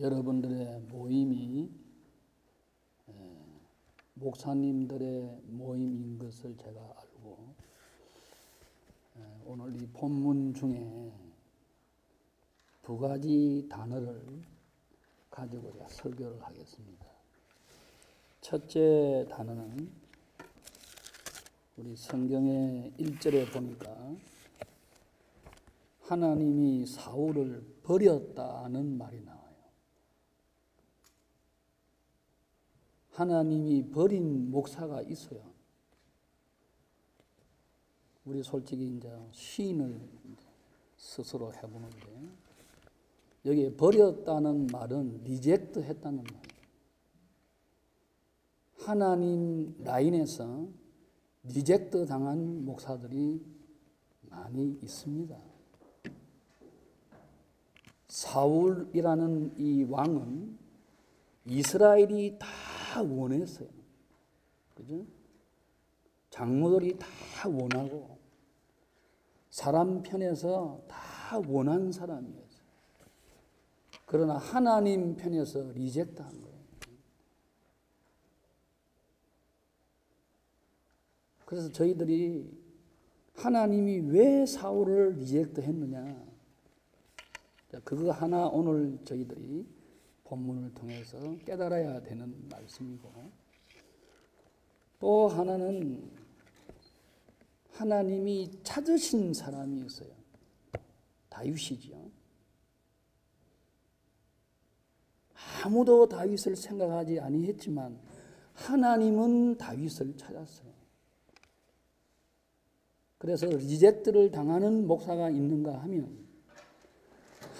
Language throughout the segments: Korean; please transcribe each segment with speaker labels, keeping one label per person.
Speaker 1: 여러분들의 모임이 목사님들의 모임인 것을 제가 알고 오늘 이 본문 중에 두 가지 단어를 가지고 설교를 하겠습니다. 첫째 단어는 우리 성경의 1절에 보니까 하나님이 사울을 버렸다는 말이 나와요. 하나님이 버린 목사가 있어요. 우리 솔직히 이제 시인을 스스로 해보는데 여기에 버렸다는 말은 리젝트 했다는 말이에요. 하나님 라인에서 리젝트 당한 목사들이 많이 있습니다. 사울이라는 이 왕은 이스라엘이 다 원했어요. 그죠? 장로들이 다 원하고 사람 편에서 다 원한 사람이었어요. 그러나 하나님 편에서 리젝트한 거예요. 그래서 저희들이 하나님이 왜 사울을 리젝트했느냐, 그거 하나 오늘 저희들이 본문을 통해서 깨달아야 되는 말씀이고, 또 하나는 하나님이 찾으신 사람이 있어요. 다윗이죠. 아무도 다윗을 생각하지 아니했지만 하나님은 다윗을 찾았어요. 그래서 리젝트를 당하는 목사가 있는가 하면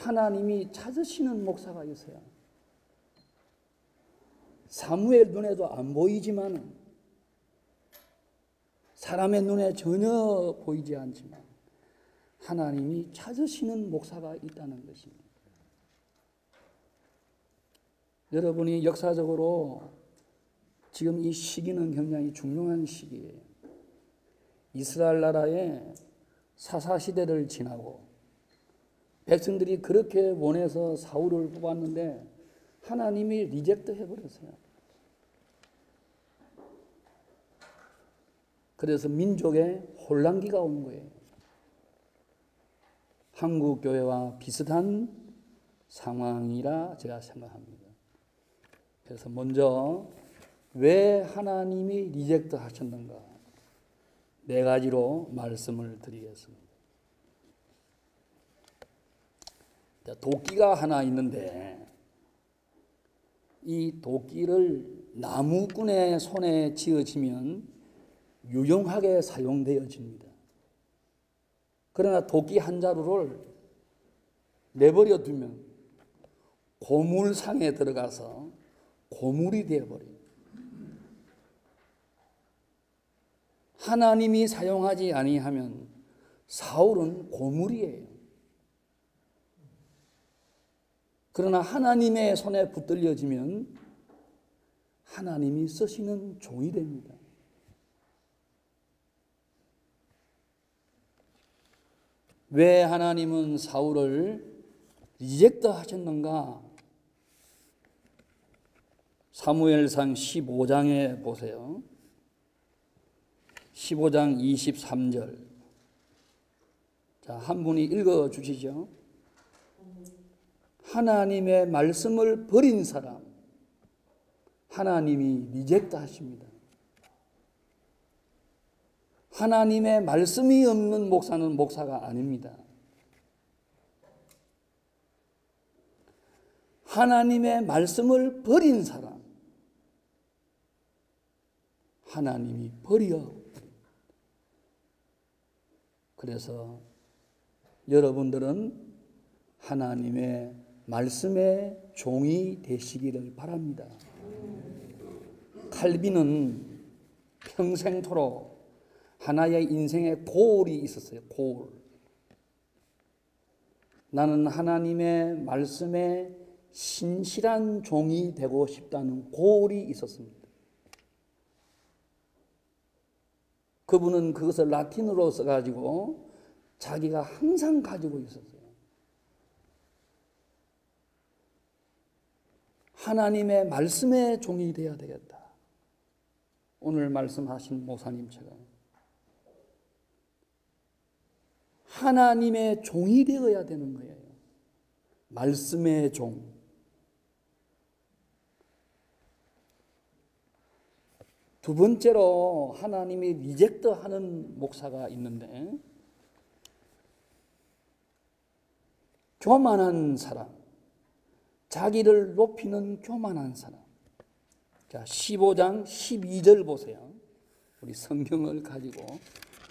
Speaker 1: 하나님이 찾으시는 목사가 있어요. 사무엘 눈에도 안 보이지만, 사람의 눈에 전혀 보이지 않지만 하나님이 찾으시는 목사가 있다는 것입니다. 여러분이 역사적으로 지금 이 시기는 굉장히 중요한 시기예요. 이스라엘 나라의 사사시대를 지나고 백성들이 그렇게 원해서 사울을 뽑았는데 하나님이 리젝트 해버렸어요. 그래서 민족에 혼란기가 온 거예요. 한국 교회와 비슷한 상황이라 제가 생각합니다. 그래서 먼저 왜 하나님이 리젝트 하셨는가, 네 가지로 말씀을 드리겠습니다. 도끼가 하나 있는데 이 도끼를 나무꾼의 손에 쥐어지면 유용하게 사용되어집니다. 그러나 도끼 한 자루를 내버려 두면 고물상에 들어가서 고물이 되어버려요. 하나님이 사용하지 아니하면 사울은 고물이에요. 그러나 하나님의 손에 붙들려지면 하나님이 쓰시는 종이 됩니다. 왜 하나님은 사울을 리젝트 하셨는가? 사무엘상 15장에 보세요. 15장 23절. 자, 한 분이 읽어 주시죠. 하나님의 말씀을 버린 사람, 하나님이 리젝트 하십니다. 하나님의 말씀이 없는 목사는 목사가 아닙니다. 하나님의 말씀을 버린 사람, 하나님이 버려. 그래서 여러분들은 하나님의 말씀의 종이 되시기를 바랍니다. 칼빈은 평생토록 하나의 인생의 고울이 있었어요. 고울. 나는 하나님의 말씀에 신실한 종이 되고 싶다는 고울이 있었습니다. 그분은 그것을 라틴어로 써가지고 자기가 항상 가지고 있었어요. 하나님의 말씀의 종이 되어야 되겠다. 오늘 말씀하신 목사님처럼 하나님의 종이 되어야 되는 거예요. 말씀의 종. 두 번째로 하나님이 리젝트하는 목사가 있는데, 교만한 사람, 자기를 높이는 교만한 사람. 자, 15장 12절 보세요. 우리 성경을 가지고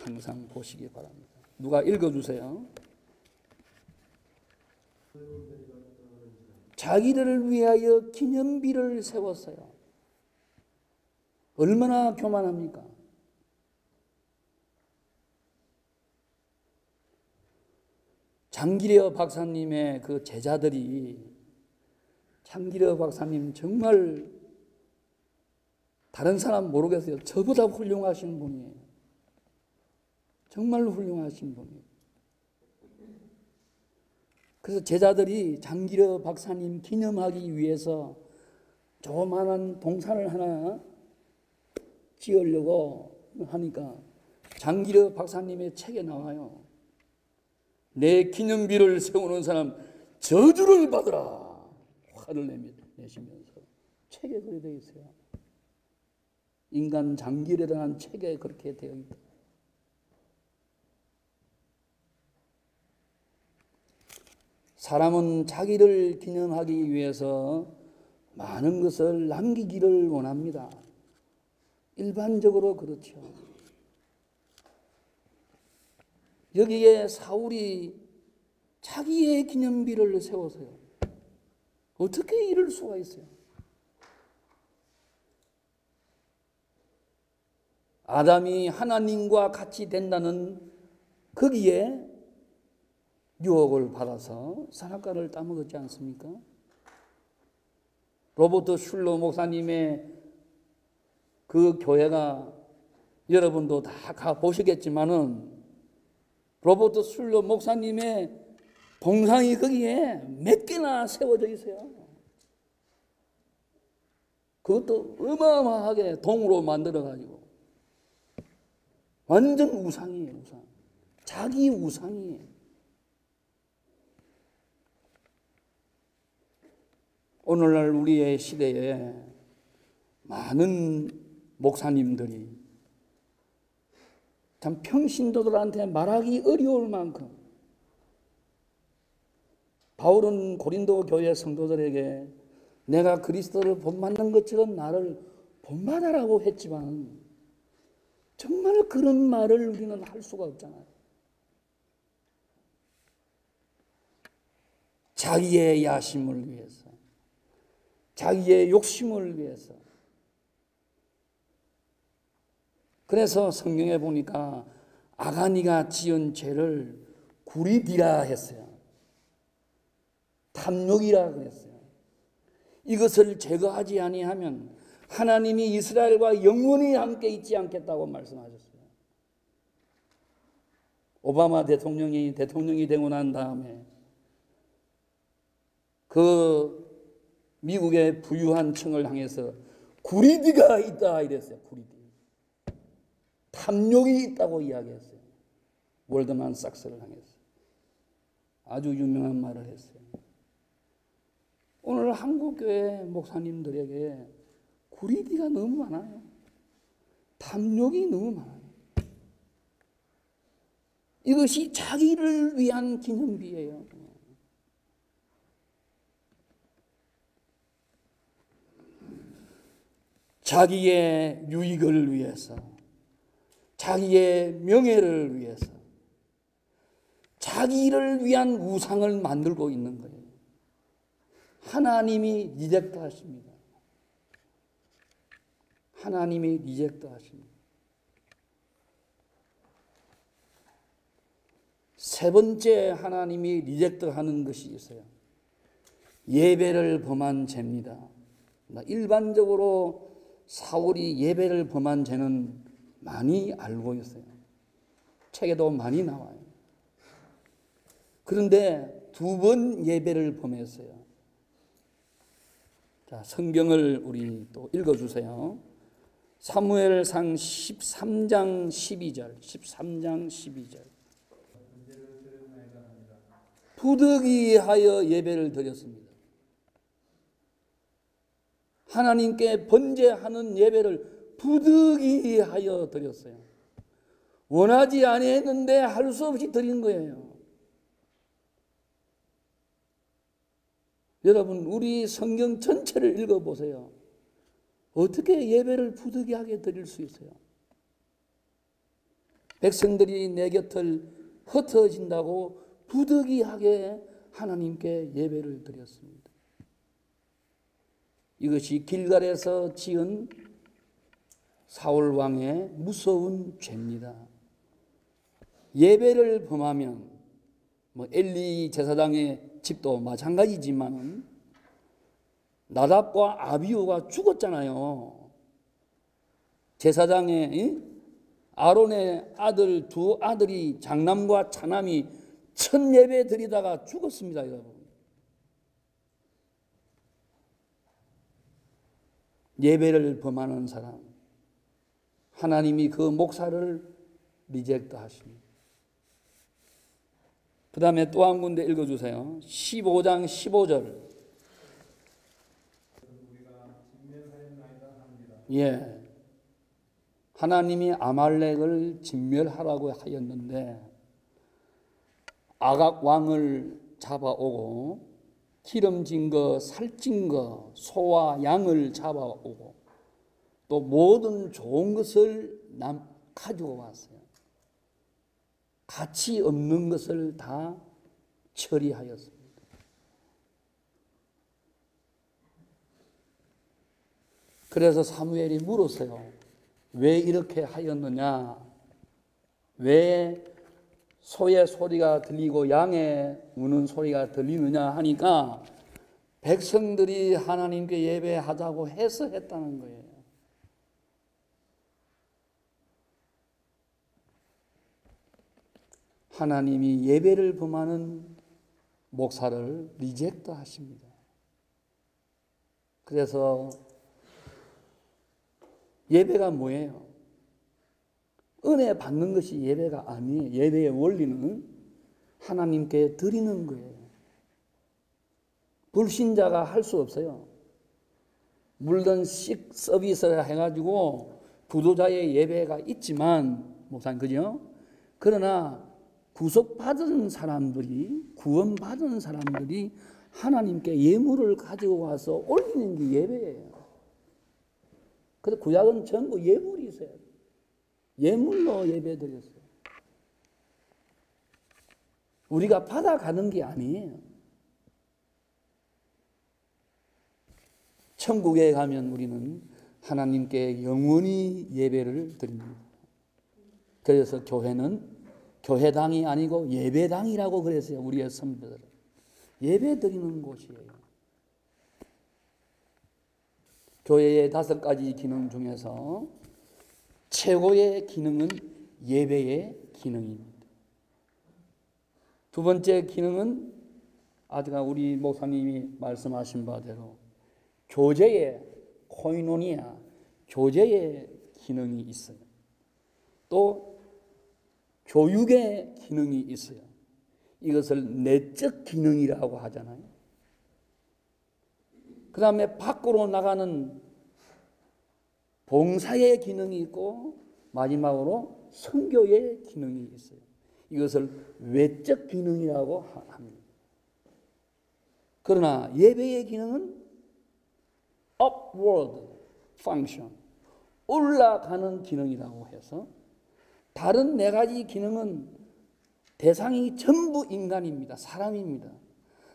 Speaker 1: 항상 보시기 바랍니다. 누가 읽어주세요. 자기를 위하여 기념비를 세웠어요. 얼마나 교만합니까? 장기려 박사님의 그 제자들이, 장기려 박사님 정말 다른 사람 모르겠어요. 저보다 훌륭하신 분이에요. 정말 훌륭하신 분이에요. 그래서 제자들이 장기려 박사님 기념하기 위해서 조그마한 동산을 하나 지으려고 하니까 장기려 박사님의 책에 나와요. 내 기념비를 세우는 사람 저주를 받으라. 화를 내시면서 책에 그렇게 되어 있어요. 인간 장기려라는 책에 그렇게 되어 있다. 사람은 자기를 기념하기 위해서 많은 것을 남기기를 원합니다. 일반적으로 그렇죠. 여기에 사울이 자기의 기념비를 세워서요. 어떻게 이럴 수가 있어요? 아담이 하나님과 같이 된다는 거기에 유혹을 받아서 선악과를 따먹었지 않습니까? 로버트 슐러 목사님의 그 교회가 여러분도 다 가보시겠지만은 로버트 슐러 목사님의 동상이 거기에 몇 개나 세워져 있어요. 그것도 어마어마하게 동으로 만들어가지고 완전 우상이에요. 우상. 자기 우상이에요. 오늘날 우리의 시대에 많은 목사님들이 참 평신도들한테 말하기 어려울 만큼, 바울은 고린도 교회 성도들에게 내가 그리스도를 본받는 것처럼 나를 본받아라고 했지만 정말 그런 말을 우리는 할 수가 없잖아요. 자기의 야심을 위해서, 자기의 욕심을 위해서. 그래서 성경에 보니까 아가니가 지은 죄를 구리디라 했어요. 탐욕이라 그랬어요. 이것을 제거하지 아니하면 하나님이 이스라엘과 영원히 함께 있지 않겠다고 말씀하셨어요. 오바마 대통령이 되고 난 다음에 그 미국의 부유한 층을 향해서 구리디가 있다 이랬어요. 구리디. 탐욕이 있다고 이야기했어요. 월드만 삭스를 향해서. 아주 유명한 말을 했어요. 오늘 한국교회 목사님들에게 구리디가 너무 많아요. 탐욕이 너무 많아요. 이것이 자기를 위한 기념비예요. 자기의 유익을 위해서, 자기의 명예를 위해서, 자기를 위한 우상을 만들고 있는 거예요. 하나님이 리젝트 하십니다. 하나님이 리젝트 하십니다. 세 번째 하나님이 리젝트 하는 것이 있어요. 예배를 범한 죄입니다. 일반적으로 사울이 예배를 범한 죄는 많이 알고 있어요. 책에도 많이 나와요. 그런데 2번 예배를 범했어요. 자, 성경을 우리 또 읽어주세요. 사무엘상 13장 12절, 13장 12절. 부득이하여 예배를 드렸습니다. 하나님께 번제하는 예배를 부득이하여 드렸어요. 원하지 아니했는데 할 수 없이 드린 거예요. 여러분, 우리 성경 전체를 읽어보세요. 어떻게 예배를 부득이하게 드릴 수 있어요? 백성들이 내 곁을 흩어진다고 부득이하게 하나님께 예배를 드렸습니다. 이것이 길갈에서 지은 사울 왕의 무서운 죄입니다. 예배를 범하면 엘리 제사장의 집도 마찬가지지만 나답과 아비후가 죽었잖아요. 제사장의 아론의 아들 두 아들이 장남과 차남이 첫 예배 드리다가 죽었습니다, 여러분. 예배를 범하는 사람, 하나님이 그 목사를 리젝트 하십니다. 그 다음에 또 한 군데 읽어주세요. 15장 15절. 예. 하나님이 아말렉을 진멸하라고 하였는데 아각 왕을 잡아오고 기름진 거, 살찐 거, 소와 양을 잡아오고 또 모든 좋은 것을 가지고 왔어요. 가치 없는 것을 다 처리하였습니다. 그래서 사무엘이 물었어요. 왜 이렇게 하였느냐? 왜 소의 소리가 들리고 양의 우는 소리가 들리느냐 하니까 백성들이 하나님께 예배하자고 해서 했다는 거예요. 하나님이 예배를 범하는 목사를 리젝트 하십니다. 그래서 예배가 뭐예요? 은혜 받는 것이 예배가 아니에요. 예배의 원리는 하나님께 드리는 거예요. 불신자가 할 수 없어요. 물론 식 서비스를 해가지고 부도자의 예배가 있지만 목사님 그죠? 그러나 구속받은 사람들이 구원받은 사람들이 하나님께 예물을 가지고 와서 올리는 게 예배예요. 그래서 구약은 전부 예물이 있어요. 예물로 예배 드렸어요. 우리가 받아가는 게 아니에요. 천국에 가면 우리는 하나님께 영원히 예배를 드립니다. 그래서 교회는 교회당이 아니고 예배당이라고 그랬어요. 우리의 선배들은. 예배 드리는 곳이에요. 교회의 5가지 기능 중에서 최고의 기능은 예배의 기능입니다. 두 번째 기능은 아까 우리 목사님이 말씀하신 바대로 교제의 코이노니아, 교제의 기능이 있어요. 또 교육의 기능이 있어요. 이것을 내적 기능이라고 하잖아요. 그 다음에 밖으로 나가는 봉사의 기능이 있고 마지막으로 선교의 기능이 있어요. 이것을 외적 기능이라고 합니다. 그러나 예배의 기능은 upward function, 올라가는 기능이라고 해서 다른 4가지 기능은 대상이 전부 인간입니다. 사람입니다.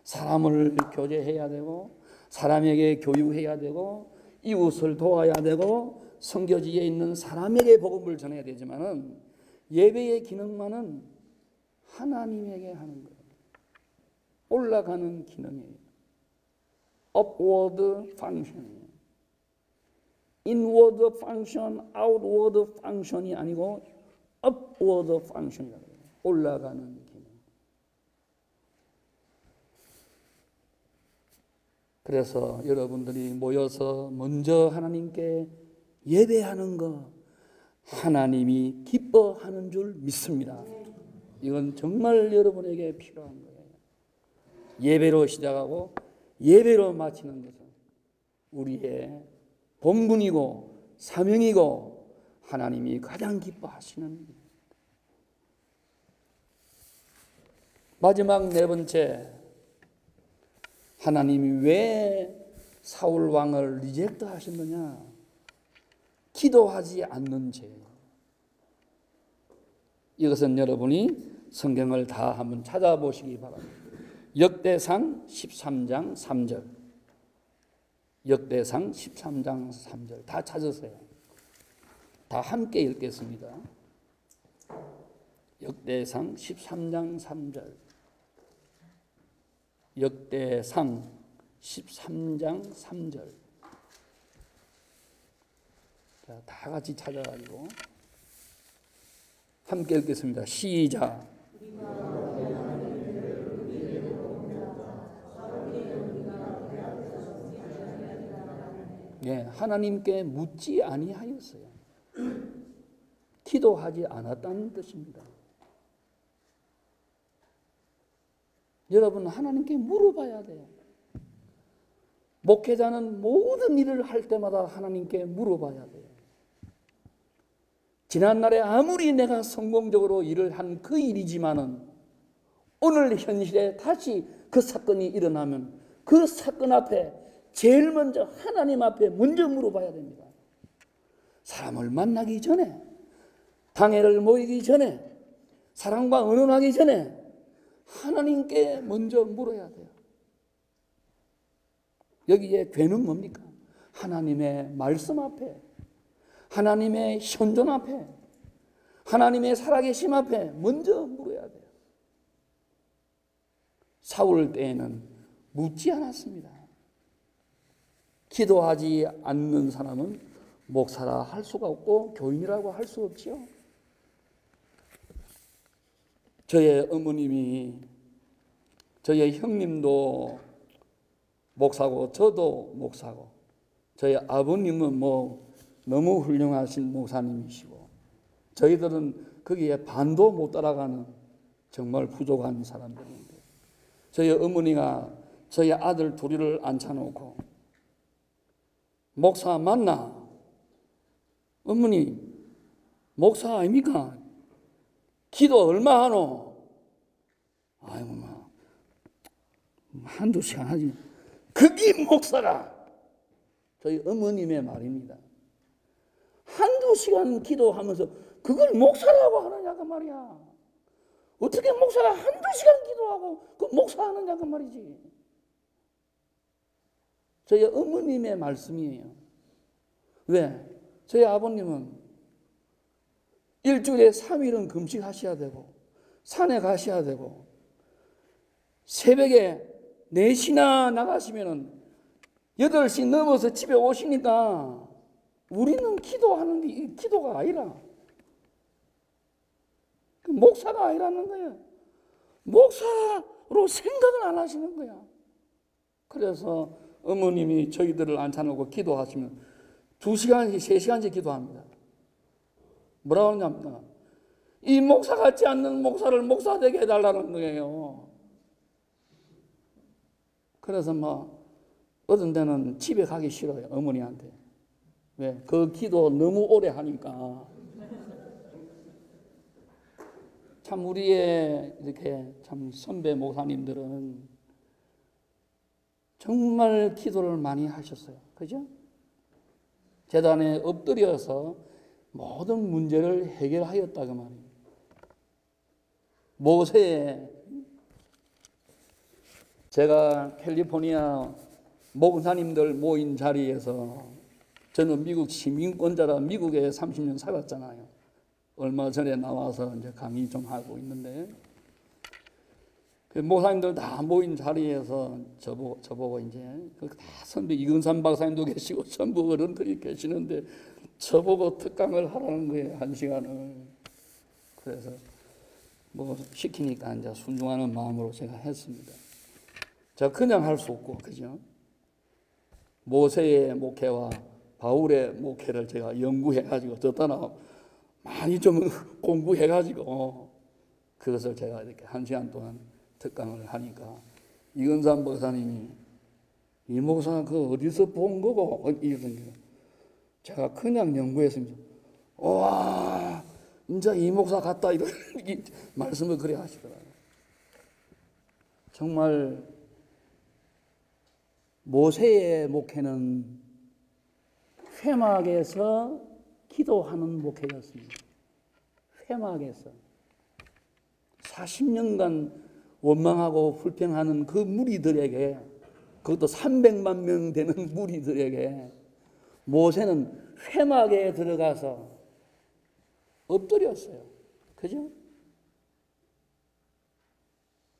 Speaker 1: 사람을 교제해야 되고 사람에게 교육해야 되고 이웃을 도와야 되고 선교지에 있는 사람에게 복음을 전해야 되지만은 예배의 기능만은 하나님에게 하는 거예요. 올라가는 기능이에요. upward function이에요. inward function, outward function이 아니고 upward function이라고 해요. 올라가는 기능. 그래서 여러분들이 모여서 먼저 하나님께 예배하는 것, 하나님이 기뻐하는 줄 믿습니다. 이건 정말 여러분에게 필요한 거예요. 예배로 시작하고 예배로 마치는 것은 우리의 본분이고 사명이고 하나님이 가장 기뻐하시는 일입니다. 마지막 네 번째, 하나님이 왜 사울 왕을 리젝트 하셨느냐? 기도하지 않는 죄. 이것은 여러분이 성경을 다 한번 찾아보시기 바랍니다. 역대상 13장 3절. 역대상 13장 3절 다 찾으세요. 다 함께 읽겠습니다. 역대상 13장 3절. 역대상 13장 3절. 자, 다 같이 찾아가지고 함께 읽겠습니다. 시작. 예, 하나님께 묻지 아니하였어요. 기도하지 않았다는 뜻입니다. 여러분, 하나님께 물어봐야 돼요. 목회자는 모든 일을 할 때마다 하나님께 물어봐야 돼요. 지난날에 아무리 내가 성공적으로 일을 한 그 일이지만은 오늘 현실에 다시 그 사건이 일어나면 그 사건 앞에 제일 먼저 하나님 앞에 먼저 물어봐야 됩니다. 사람을 만나기 전에, 당회를 모이기 전에, 사람과 의논하기 전에 하나님께 먼저 물어야 돼요. 여기에 죄는 뭡니까? 하나님의 말씀 앞에, 하나님의 현존 앞에, 하나님의 살아계심 앞에 먼저 물어야 돼요. 사울 때에는 묻지 않았습니다. 기도하지 않는 사람은 목사라 할 수가 없고 교인이라고 할 수 없지요. 저의 어머님이, 저의 형님도 목사고 저도 목사고, 저희 아버님은 너무 훌륭하신 목사님이시고, 저희들은 거기에 반도 못 따라가는 정말 부족한 사람들인데, 저희 어머니가 저희 아들 둘이를 앉혀놓고 목사 맞나? 어머니 목사 아닙니까? 기도 얼마 하노? 아이고 한두 시간 하지. 그게 목사라. 저희 어머님의 말입니다. 한두 시간 기도하면서 그걸 목사라고 하느냐고 말이야. 어떻게 목사가 한두 시간 기도하고 그 목사하느냐고 말이지. 저희 어머님의 말씀이에요. 왜? 저희 아버님은 일주일에 3일은 금식하셔야 되고 산에 가셔야 되고 새벽에 4시나 나가시면은 8시 넘어서 집에 오시니까 우리는 기도하는데 이 기도가 아니라 목사가 아니라는 거예요. 목사로 생각을 안 하시는 거야. 그래서 어머님이 저희들을 앉혀놓고 기도하시면 2시간씩 3시간씩 기도합니다. 뭐라고 하냐면 이 목사 같지 않는 목사를 목사 되게 해달라는 거예요. 그래서 어떤 데는 집에 가기 싫어요. 어머니한테. 왜? 그 기도 너무 오래 하니까. 참 우리의 이렇게 참 선배 목사님들은 정말 기도를 많이 하셨어요. 그죠? 제단에 엎드려서 모든 문제를 해결하였다고 말입니다. 모세의, 제가 캘리포니아 목사님들 모인 자리에서, 저는 미국 시민권자라 미국에 30년 살았잖아요. 얼마 전에 나와서 이제 강의 좀 하고 있는데, 그 목사님들 다 모인 자리에서 저보고 이제 다 선배 이근삼 박사님도 계시고 전부 어른들이 계시는데 저보고 특강을 하라는 거예요. 1시간을. 그래서 시키니까 이제 순종하는 마음으로 제가 했습니다. 제가 그냥 할 수 없고, 그죠? 모세의 목회와 바울의 목회를 제가 연구해가지고 듣다나 많이 좀 공부해가지고 그것을 제가 이렇게 1시간 동안 특강을 하니까 이건삼 목사님이 이 목사 그 어디서 본 거고 이러는 게 제가 그냥 연구했습니다. 와 이제 이 목사 같다 이런 말씀을 그래 하시더라고요. 정말 모세의 목회는 회막에서 기도하는 목회였습니다. 회막에서 40년간 원망하고 불평하는 그 무리들에게, 그것도 300만 명 되는 무리들에게 모세는 회막에 들어가서 엎드렸어요. 그죠?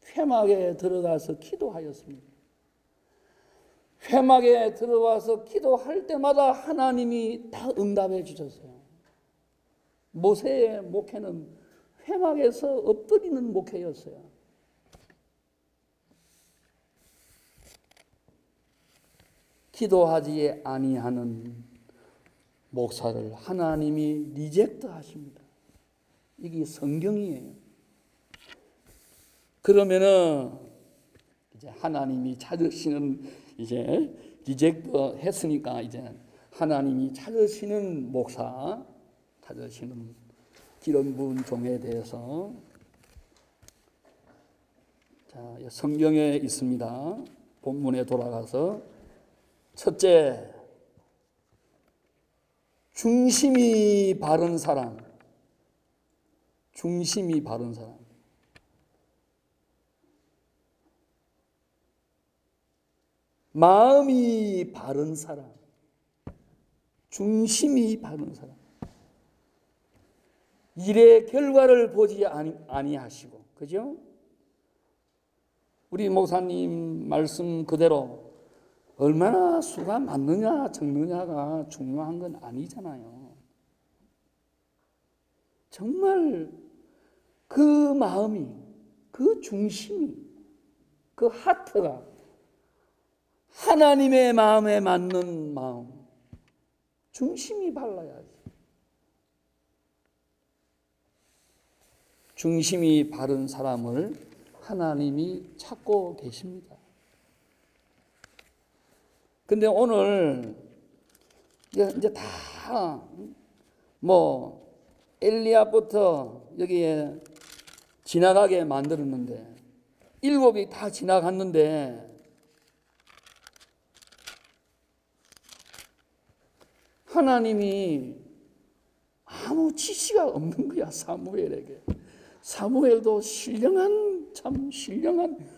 Speaker 1: 회막에 들어가서 기도하였습니다. 회막에 들어와서 기도할 때마다 하나님이 다 응답해 주셨어요. 모세의 목회는 회막에서 엎드리는 목회였어요. 기도하지 아니하는 목사를 하나님이 리젝트 하십니다. 이게 성경이에요. 그러면은 이제 하나님이 찾으시는, 이제 리젝트 했으니까 이제 하나님이 찾으시는 목사, 찾으시는 기름 부은 종에 대해서 자, 성경에 있습니다. 본문에 돌아가서 첫째, 중심이 바른 사람. 중심이 바른 사람. 마음이 바른 사람. 중심이 바른 사람. 일의 결과를 보지 아니하시고, 그죠? 우리 목사님 말씀 그대로 얼마나 수가 많느냐 적느냐가 중요한 건 아니잖아요. 정말 그 마음이, 그 중심이, 그 하트가 하나님의 마음에 맞는 마음, 중심이 발라야지. 중심이 바른 사람을 하나님이 찾고 계십니다. 근데 오늘 이제 다 뭐 엘리야부터 여기에 지나가게 만들었는데 7이 다 지나갔는데 하나님이 아무 지시가 없는 거야, 사무엘에게. 사무엘도 참 신령한,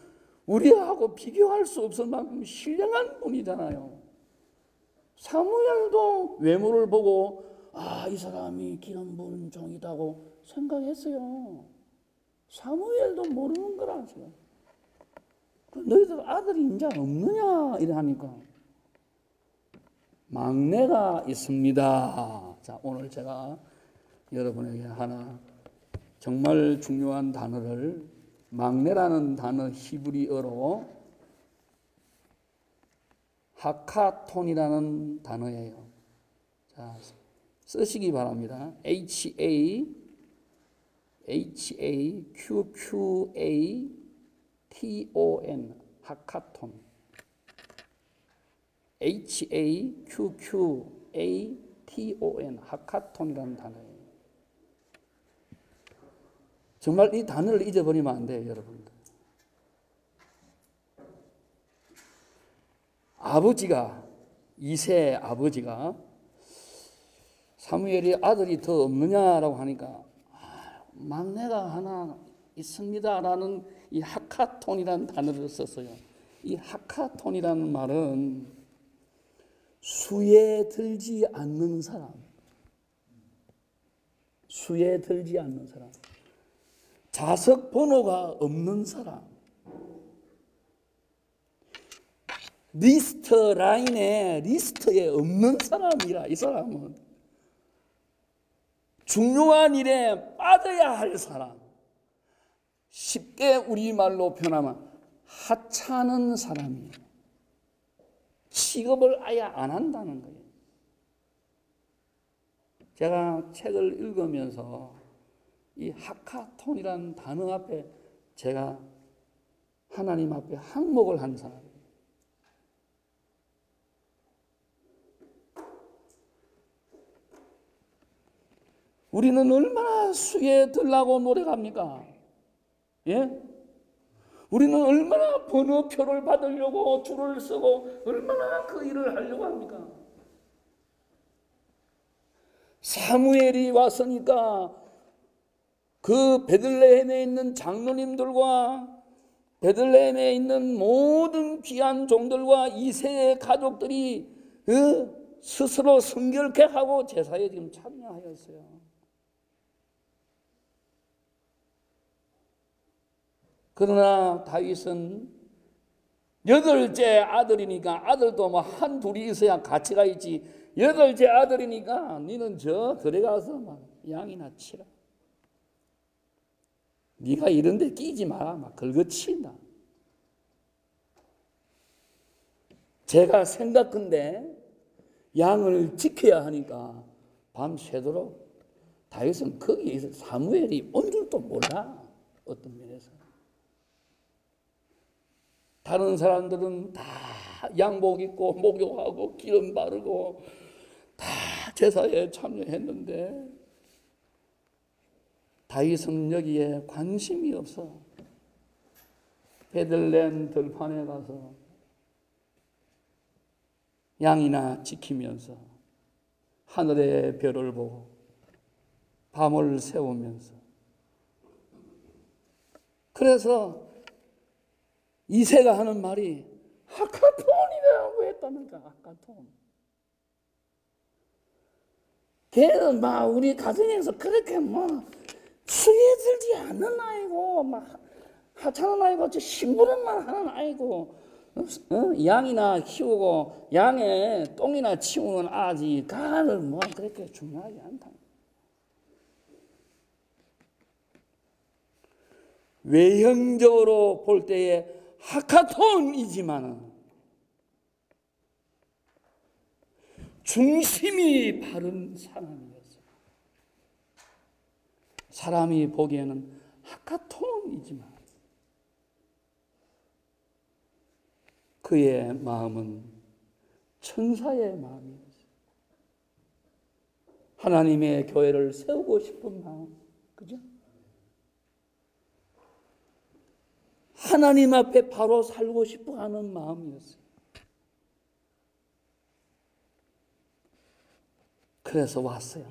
Speaker 1: 우리하고 비교할 수 없을 만큼 신령한 분이잖아요. 사무엘도 외모를 보고 이 사람이 기름 부은 종이다고 생각했어요. 사무엘도 모르는 거라. 너희들 아들이 이제 없느냐 이러니까 막내가 있습니다. 자, 오늘 제가 여러분에게 하나 정말 중요한 단어를, 막내라는 단어 히브리어로 하카톤이라는 단어예요. 자, 쓰시기 바랍니다. HAQQATON, 하카톤. HAQQATON, 하카톤이라는 단어예요. 정말 이 단어를 잊어버리면 안 돼요, 여러분들. 아버지가, 이세 아버지가 사무엘이 아들이 더 없느냐라고 하니까 막내가 하나 있습니다라는 이 하카톤이라는 단어를 썼어요. 이 하카톤이라는 말은 수에 들지 않는 사람, 수에 들지 않는 사람, 자석 번호가 없는 사람, 리스트에 없는 사람이라. 이 사람은 중요한 일에 빠져야 할 사람, 쉽게 우리말로 표현하면 하찮은 사람이에요. 직업을 아예 안 한다는 거예요. 제가 책을 읽으면서 이 하카톤이라는 단어 앞에 제가 하나님 앞에 항목을 한 사람이에요. 우리는 얼마나 수에 들라고 노력합니까? 예? 우리는 얼마나 번호표를 받으려고 줄을 서고 얼마나 그 일을 하려고 합니까? 사무엘이 왔으니까 그 베들레헴에 있는 장로님들과 베들레헴에 있는 모든 귀한 종들과 이세의 가족들이 스스로 성결케 하고 제사에 지금 참여하였어요. 그러나 다윗은 8째 아들이니까, 아들도 뭐 한 둘이 있어야 가치가 있지, 8째 아들이니까 너는 저 들에 가서 막 양이나 치라. 네가 이런 데 끼지 마라. 막 긁어친다. 제가 생각건데 양을 지켜야 하니까 밤새도록 다윗은 거기에 있어 사무엘이 온 줄도 몰라. 어떤 면에서. 다른 사람들은 다 양복 입고 목욕하고 기름 바르고 다 제사에 참여했는데 다윗은 여기에 관심이 없어. 베들레헴 들판에 가서 양이나 지키면서 하늘의 별을 보고 밤을 새우면서, 그래서 이새가 하는 말이 하카톤이라고 했다는 거야. 하카톤. 걔는 막 우리 가정에서 그렇게 뭐 수에 들지 않는 아이고 막 하찮은 아이고 심부름만 하는 아이고, 양이나 키우고 양의 똥이나 치우는 아지 가를 뭐 그렇게 중요하지 않다. 외형적으로 볼 때에 하카톤이지만은 중심이 바른 사람이었어요. 사람이 보기에는 하카톤이지만 그의 마음은 천사의 마음이었어요. 하나님의 교회를 세우고 싶은 마음, 그죠? 하나님 앞에 바로 살고 싶어 하는 마음이었어요. 그래서 왔어요.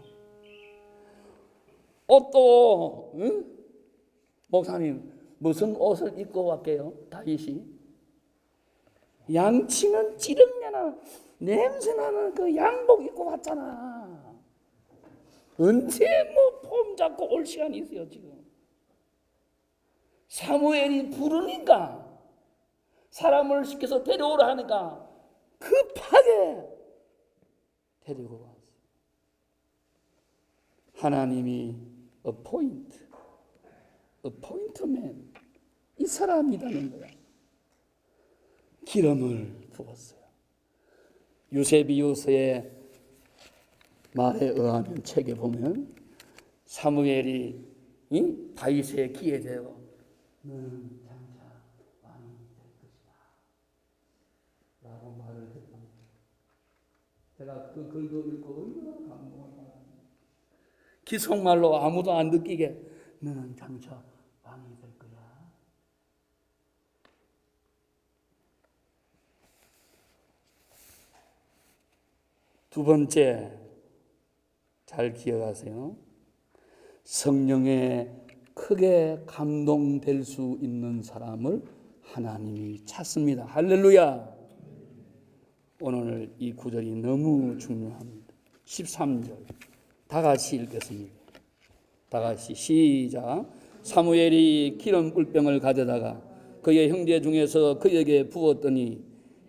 Speaker 1: 옷도, 목사님, 무슨 옷을 입고 왔게요? 다윗이? 양치는 찌르면은 냄새나는 그 양복 입고 왔잖아. 언제 뭐 폼 잡고 올 시간이 있어요, 지금. 사무엘이 부르니까, 사람을 시켜서 데려오라 하니까 급하게 데리고 왔어요. 하나님이 appointment, 이 사람이라는 거야. 기름을 부었어요. 유세비우스의 말에 의하면, 책에 보면 사무엘이 다윗의 귀에 대고 너는 장차 왕이 될 것이다 라고 말을 했답니다. 제가 그 글도 읽고 얼마나 감동을 받았는데, 기속말로 아무도 안 느끼게 너는 장차 왕이 될 거야. 두 번째, 잘 기억하세요. 성령에 크게 감동될 수 있는 사람을 하나님이 찾습니다. 할렐루야. 오늘 이 구절이 너무 중요합니다. 13절 다 같이 읽겠습니다. 다 같이 시작. 사무엘이 기름 꿀병을 가져다가 그의 형제 중에서 그에게 부었더니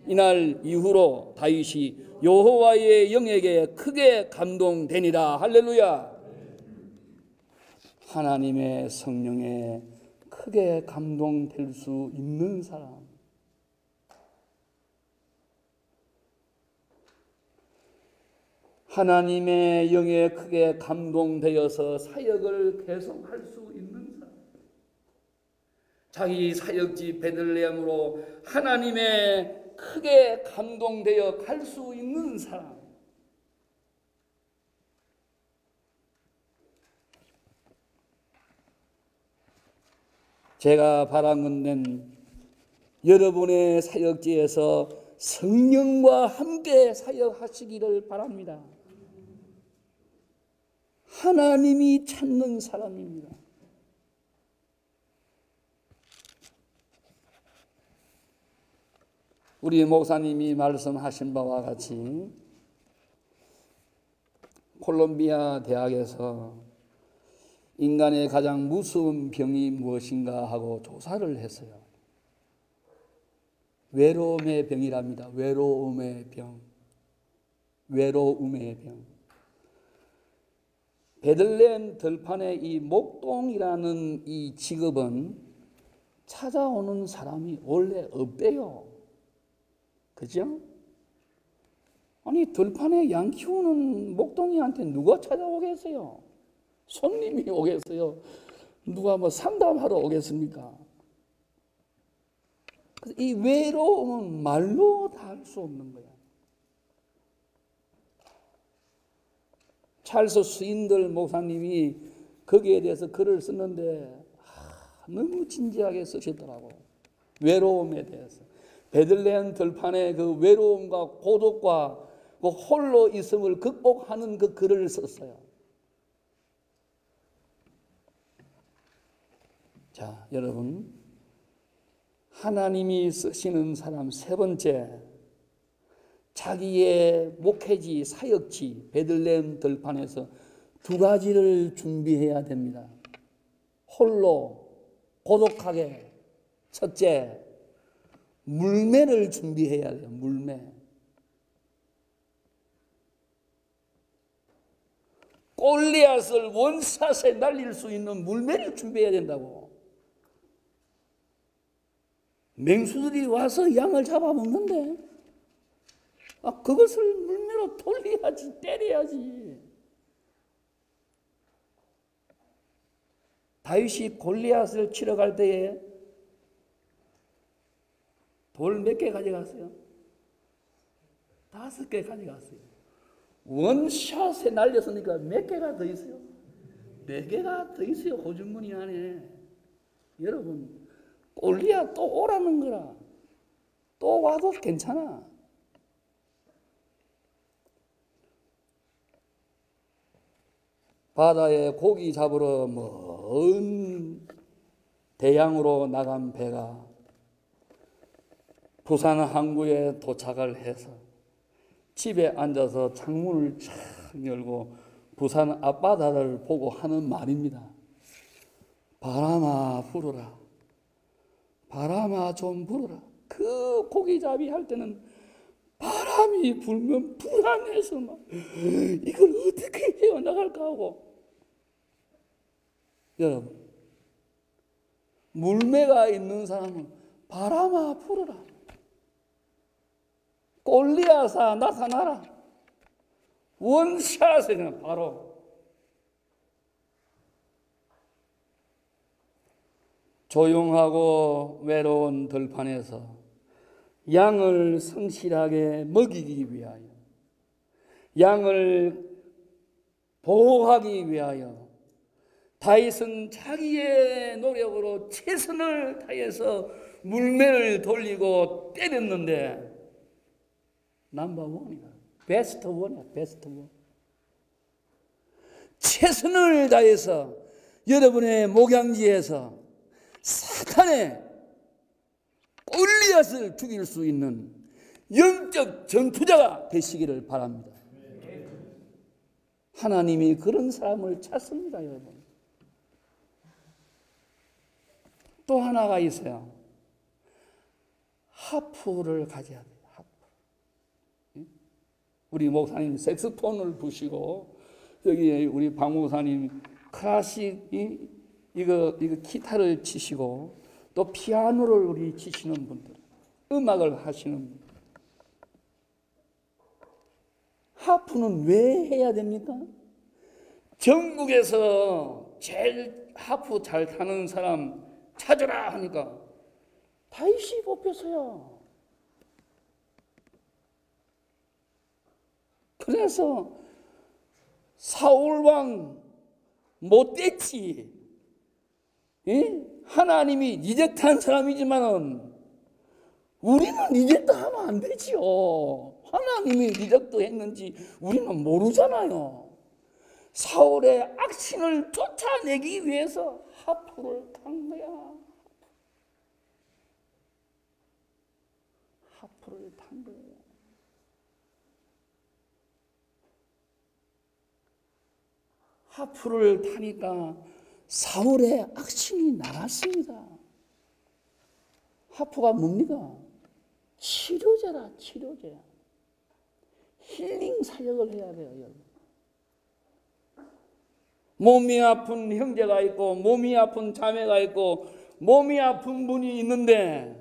Speaker 1: 이날 이후로 다윗이 여호와의 영에게 크게 감동되니라. 할렐루야. 하나님의 성령에 크게 감동될 수 있는 사람. 하나님의 영에 크게 감동되어서 사역을 계속할 수 있는 사람, 자기 사역지 베들레헴으로 하나님의 크게 감동되어 갈 수 있는 사람, 제가 바란 건는 여러분의 사역지에서 성령과 함께 사역하시기를 바랍니다. 하나님이 찾는 사람입니다. 우리 목사님이 말씀하신 바와 같이 콜롬비아 대학에서 인간의 가장 무서운 병이 무엇인가 하고 조사를 했어요. 외로움의 병이랍니다. 외로움의 병. 외로움의 병. 베들레헴 들판의 이 목동이라는 이 직업은 찾아오는 사람이 원래 없대요. 그죠? 아니, 들판에 양 키우는 목동이한테 누가 찾아오겠어요? 손님이 오겠어요? 누가 뭐 상담하러 오겠습니까? 그래서 이 외로움은 말로 다 할 수 없는 거야. 찰스 스윈들 목사님이 거기에 대해서 글을 썼는데 너무 진지하게 쓰셨더라고. 외로움에 대해서. 베들레헴 들판의 그 외로움과 고독과 그 홀로 있음을 극복하는 그 글을 썼어요. 자, 여러분, 하나님이 쓰시는 사람 세 번째, 자기의 목회지, 사역지, 베들레헴 들판에서 두 가지를 준비해야 됩니다. 홀로, 고독하게. 첫째, 물매를 준비해야 돼요. 물매. 골리앗을 원샷에 날릴 수 있는 물매를 준비해야 된다고. 맹수들이 와서 양을 잡아먹는데 그것을 물매로 돌려야지, 때려야지. 다윗이 골리앗을 치러 갈 때에 돌 몇 개 가져갔어요? 5개 가져갔어요. 원샷에 날렸으니까 몇 개가 더 있어요? 4개가 더 있어요. 호주머니 안에. 여러분, 골리앗 또 오라는 거라. 또 와도 괜찮아. 바다에 고기 잡으러 먼 대양으로 나간 배가 부산 항구에 도착을 해서 집에 앉아서 창문을 쫙 열고 부산 앞바다를 보고 하는 말입니다. 바람아 불어라. 바람아 좀 불어라. 그 고기잡이 할 때는 바람이 불면 불안해서 막 이걸 어떻게 헤어나갈까 하고. 여러분, 물매가 있는 사람은 바람아 불어라. 골리앗아 나타나라. 원샷에 그냥 바로. 조용하고 외로운 들판에서 양을 성실하게 먹이기 위하여, 양을 보호하기 위하여 다윗은 자기의 노력으로 최선을 다해서 물매를 돌리고 때렸는데 넘버 원이다. 베스트 원이야. 베스트 원. 최선을 다해서 여러분의 목양지에서 사탄의 골리앗을 죽일 수 있는 영적 전투자가 되시기를 바랍니다. 하나님이 그런 사람을 찾습니다, 여러분. 또 하나가 있어요. 하프를 가져야 돼요. 하프. 우리 목사님 색소폰을 부시고 여기 우리 박 목사님 클래식 이거 기타를 치시고 또 피아노를 우리 치시는 분들, 음악을 하시는 분들. 하프는 왜 해야 됩니까? 전국에서 제일 하프 잘 타는 사람 찾으라 하니까 다윗이 뽑혔어요. 그래서 사울왕 못됐지. 하나님이 리젝트한 사람이지만은 우리는 리젝트 하면 안 되지요. 하나님이 리젝트 했는지 우리는 모르잖아요. 사울의 악신을 쫓아내기 위해서 하프를 탄 거야. 하프를 탄 거예요. 하프를 타니까 사울의 악신이 나갔습니다. 하프가 뭡니까? 치료제라, 치료제. 힐링 사역을 해야 돼요, 여러분. 몸이 아픈 형제가 있고, 몸이 아픈 자매가 있고, 몸이 아픈 분이 있는데,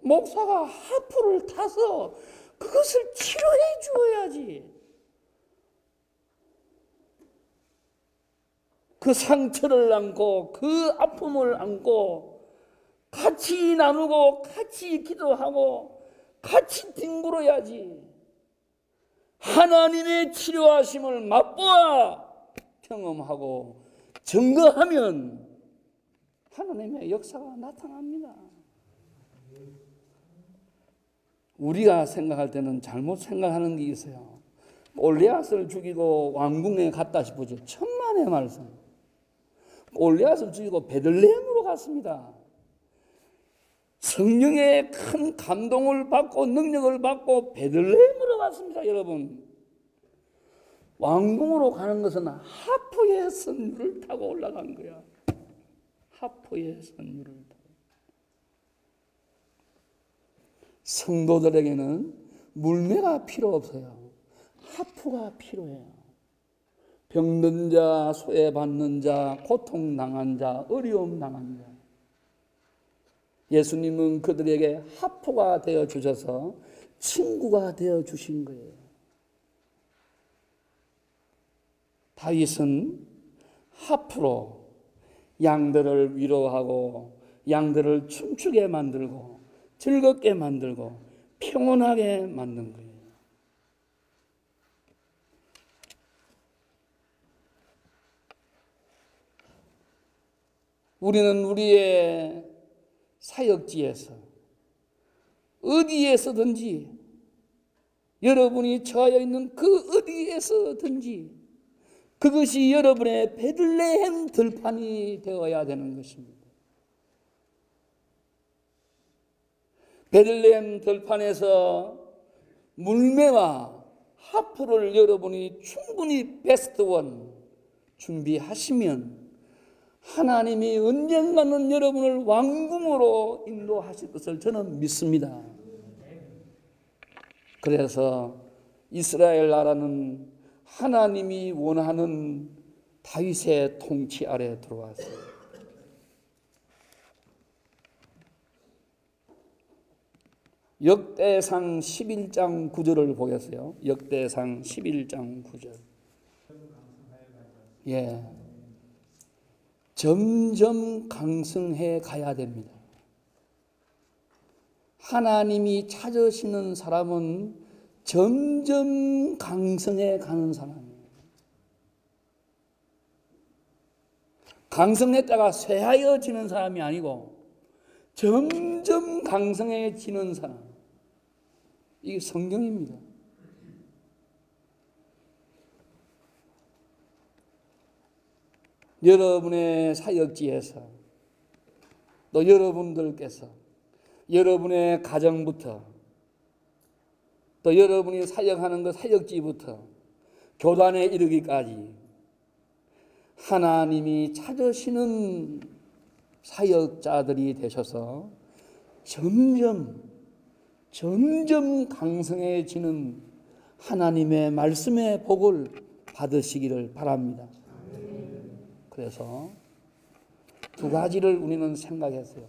Speaker 1: 목사가 하프를 타서 그것을 치료해 주어야지. 그 상처를 안고 그 아픔을 안고 같이 나누고 같이 기도하고 같이 뒹굴어야지. 하나님의 치료하심을 맛보아 경험하고 증거하면 하나님의 역사가 나타납니다. 우리가 생각할 때는 잘못 생각하는 게 있어요. 골리앗을 죽이고 왕궁에 갔다 싶어죠. 천만의 말씀. 골리앗을 죽이고 베들레헴으로 갔습니다. 성령의 큰 감동을 받고 능력을 받고 베들레헴으로 갔습니다. 여러분, 왕궁으로 가는 것은 하프의 선율을 타고 올라간 거야. 하프의 선율을 타고. 성도들에게는 물매가 필요 없어요. 하프가 필요해요. 병든 자, 소외받는 자, 고통당한 자, 어려움 당한 자. 예수님은 그들에게 하프가 되어 주셔서 친구가 되어 주신 거예요. 다윗은 하프로 양들을 위로하고 양들을 춤추게 만들고 즐겁게 만들고 평온하게 만든 거예요. 우리는 우리의 사역지에서 어디에서든지 여러분이 처하여 있는 그 어디에서든지 그것이 여러분의 베들레헴 들판이 되어야 되는 것입니다. 베들레헴 들판에서 물매와 하프를 여러분이 충분히 베스트 원 준비하시면 하나님이 언젠가는 여러분을 왕궁으로 인도하실 것을 저는 믿습니다. 그래서 이스라엘 나라는 하나님이 원하는 다윗의 통치 아래 들어왔어요. 역대상 11장 9절을 보겠어요. 역대상 11장 9절. 예. 점점 강성해 가야 됩니다. 하나님이 찾으시는 사람은 점점 강성해 가는 사람이에요. 강성했다가 쇠하여지는 사람이 아니고 점점 강성해지는 사람. 이게 성경입니다. 여러분의 사역지에서 또 여러분들께서 여러분의 가정부터 또 여러분이 사역하는 그 사역지부터 교단에 이르기까지 하나님이 찾으시는 사역자들이 되셔서 점점 강성해지는 하나님의 말씀의 복을 받으시기를 바랍니다. 그래서 두 가지를 우리는 생각했어요.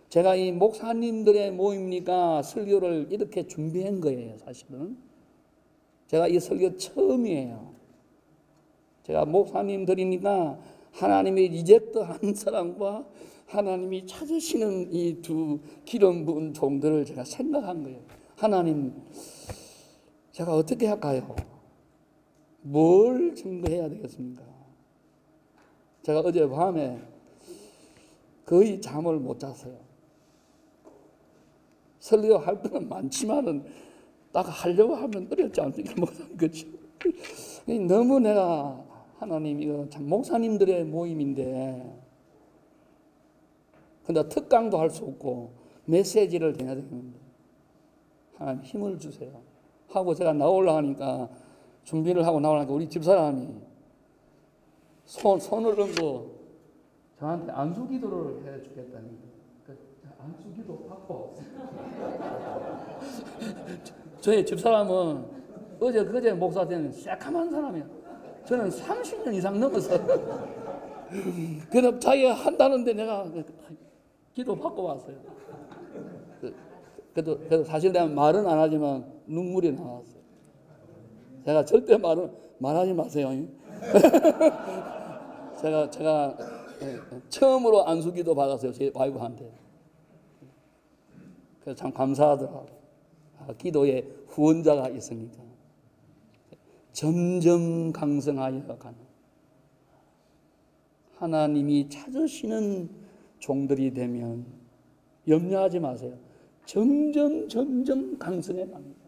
Speaker 1: 제가 이 목사님들의 모임이니까 설교를 이렇게 준비한 거예요, 사실은. 제가 이 설교 처음이에요. 제가 목사님들이니까 하나님이 리젝트한 사람과 하나님이 찾으시는 이 두 기름 부은 종들을 제가 생각한 거예요. 하나님, 제가 어떻게 할까요? 뭘 증거해야 되겠습니까? 제가 어젯밤에 거의 잠을 못 잤어요. 설교할 때는 많지만은 딱 하려고 하면 어렵지 않습니까? 목사님, 그렇죠? 너무 내가 하나님, 이거 참 목사님들의 모임인데, 근데 특강도 할 수 없고 메시지를 해야 되는데 하나님 힘을 주세요 하고 제가 나오려고 하니까, 준비를 하고 나오려니까 우리 집사람이 손을 얹고 저한테 안수기도를 해주겠다는 거예요. 안수기도 받고 저희 집사람은 어제 그제 목사 때는 새카만 사람이야. 저는 30년 이상 넘었어. 그래서 자기가 한다는데 내가 기도 받고 왔어요. 그래도 사실 내가 말은 안 하지만 눈물이 나왔어요. 제가 절대 말하지 마세요. 제가 처음으로 안수기도 받았어요. 제 와이프한테. 그래서 참 감사하더라고요. 기도에 후원자가 있으니까. 점점 강성하여 가는 하나님이 찾으시는 종들이 되면 염려하지 마세요. 점점 강성해 갑니다.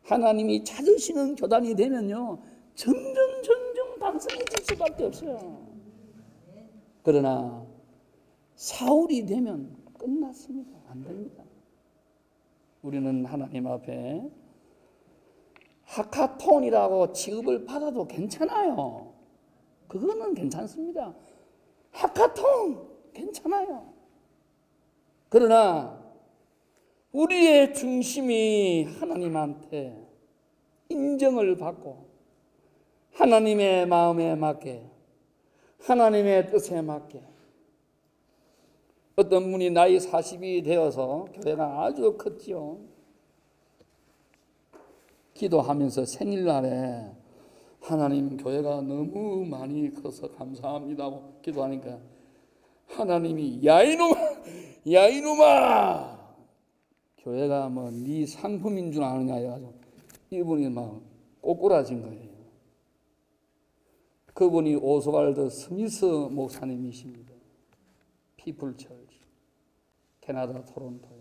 Speaker 1: 하나님이 찾으시는 교단이 되면요, 점점 강성해질 수밖에 없어요. 그러나 사울이 되면 끝났습니다. 안 됩니다. 우리는 하나님 앞에 하카톤이라고 취급을 받아도 괜찮아요. 그거는 괜찮습니다. 하카톤 괜찮아요. 그러나 우리의 중심이 하나님한테 인정을 받고 하나님의 마음에 맞게, 하나님의 뜻에 맞게. 어떤 분이 나이 40이 되어서 교회가 아주 컸지요. 기도하면서 생일날에 하나님, 교회가 너무 많이 커서 감사합니다고 기도하니까 하나님이 야 이놈아 교회가 뭐 네 상품인 줄 아느냐 해가지고 이분이 막 꼬꾸라진 거예요. 그분이 오스왈드 스미스 목사님이십니다. 피플처치 캐나다 토론토에.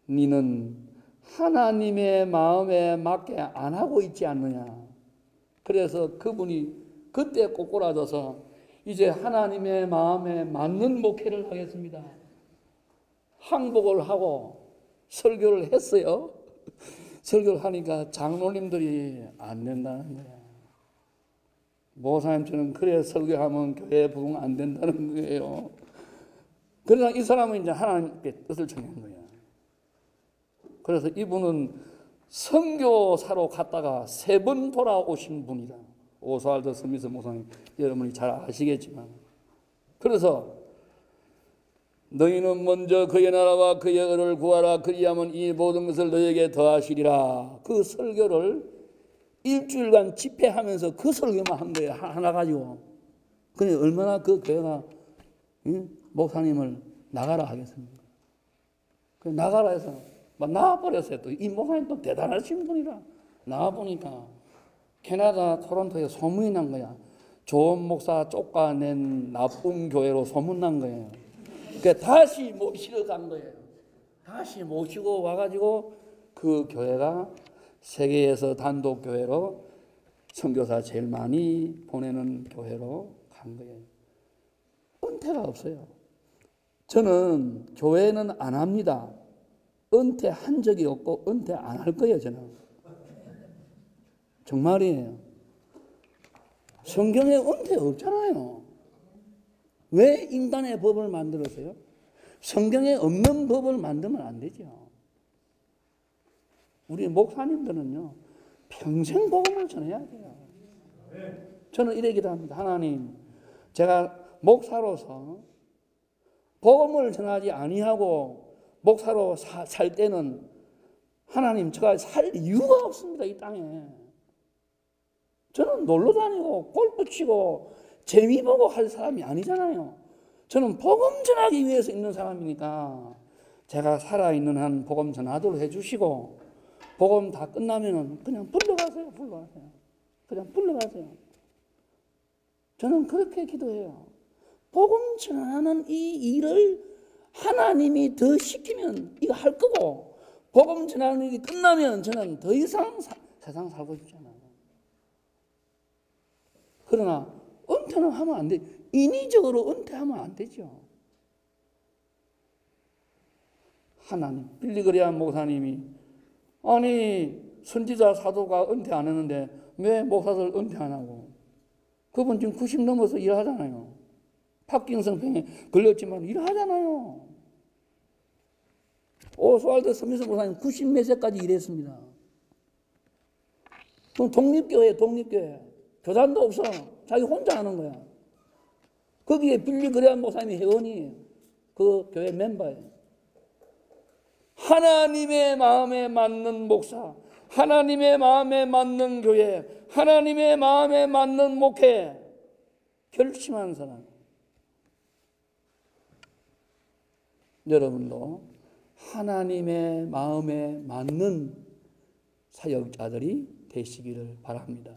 Speaker 1: 니는 하나님의 마음에 맞게 안 하고 있지 않느냐. 그래서 그분이 그때 꼬꾸라져서 이제 하나님의 마음에 맞는 목회를 하겠습니다. 항복을 하고 설교를 했어요. 설교를 하니까 장로님들이 안 된다는 거야. 목사님처럼 그래 설교하면 교회 부흥 안 된다는 거예요. 그러나 이 사람은 이제 하나님께 뜻을 정한 거야. 그래서 이분은 선교사로 갔다가 3번 돌아오신 분이다. 오스왈드 스미스 목사님, 여러분이 잘 아시겠지만. 그래서 너희는 먼저 그의 나라와 그의 의를 구하라. 그리하면 이 모든 것을 너희에게 더하시리라. 그 설교를 일주일간 집회하면서 그 설교만 한 거예요. 하나 가지고. 그래 얼마나 그 교회가 목사님을 나가라 하겠습니까? 그 나가라 해서 막 나와버렸어요. 또 이 목사님 또 대단하신 분이라. 나와보니까 캐나다 토론토에 소문이 난 거야. 좋은 목사 쫓아낸 나쁜 교회로 소문난 거예요. 그러니까 다시 모시러 간 거예요. 다시 모시고 와가지고 그 교회가 세계에서 단독 교회로 선교사 제일 많이 보내는 교회로 간 거예요. 은퇴가 없어요. 저는 교회는 안 합니다. 은퇴한 적이 없고 은퇴 안 할 거예요. 저는 정말이에요. 성경에 은퇴 없잖아요. 왜 인간의 법을 만들었어요? 성경에 없는 법을 만들면 안 되죠. 우리 목사님들은요, 평생 복음을 전해야 돼요. 저는 이래 기도합니다. 하나님, 제가 목사로서 복음을 전하지 아니하고 목사로 살 때는 하나님, 제가 살 이유가 없습니다, 이 땅에. 저는 놀러 다니고 골프 치고 재미 보고 할 사람이 아니잖아요. 저는 복음 전하기 위해서 있는 사람이니까 제가 살아있는 한 복음 전하도록 해주시고, 복음 다 끝나면은 그냥 불러가세요. 그냥 불러가세요. 저는 그렇게 기도해요. 복음 전하는 이 일을 하나님이 더 시키면 이거 할 거고, 복음 전하는 일이 끝나면 저는 더 이상 세상 살고 싶지 않아요. 그러나 은퇴는 하면 안 돼. 인위적으로 은퇴하면 안 되죠. 하나님, 빌리그레암 목사님이, 아니 선지자 사도가 은퇴 안 했는데 왜 목사들 은퇴 안 하고? 그분 지금 90 넘어서 일하잖아요. 파킨슨 병에 걸렸지만 일하잖아요. 오스왈드 스미스 목사님 90 몇 세까지 일했습니다. 그럼 독립교회. 교단도 없어. 자기 혼자 하는 거야. 거기에 빌리그레암 목사님이 회원이에요. 그 교회 멤버예요. 하나님의 마음에 맞는 목사, 하나님의 마음에 맞는 교회, 하나님의 마음에 맞는 목회, 결심한 사람. 여러분도 하나님의 마음에 맞는 사역자들이 되시기를 바랍니다.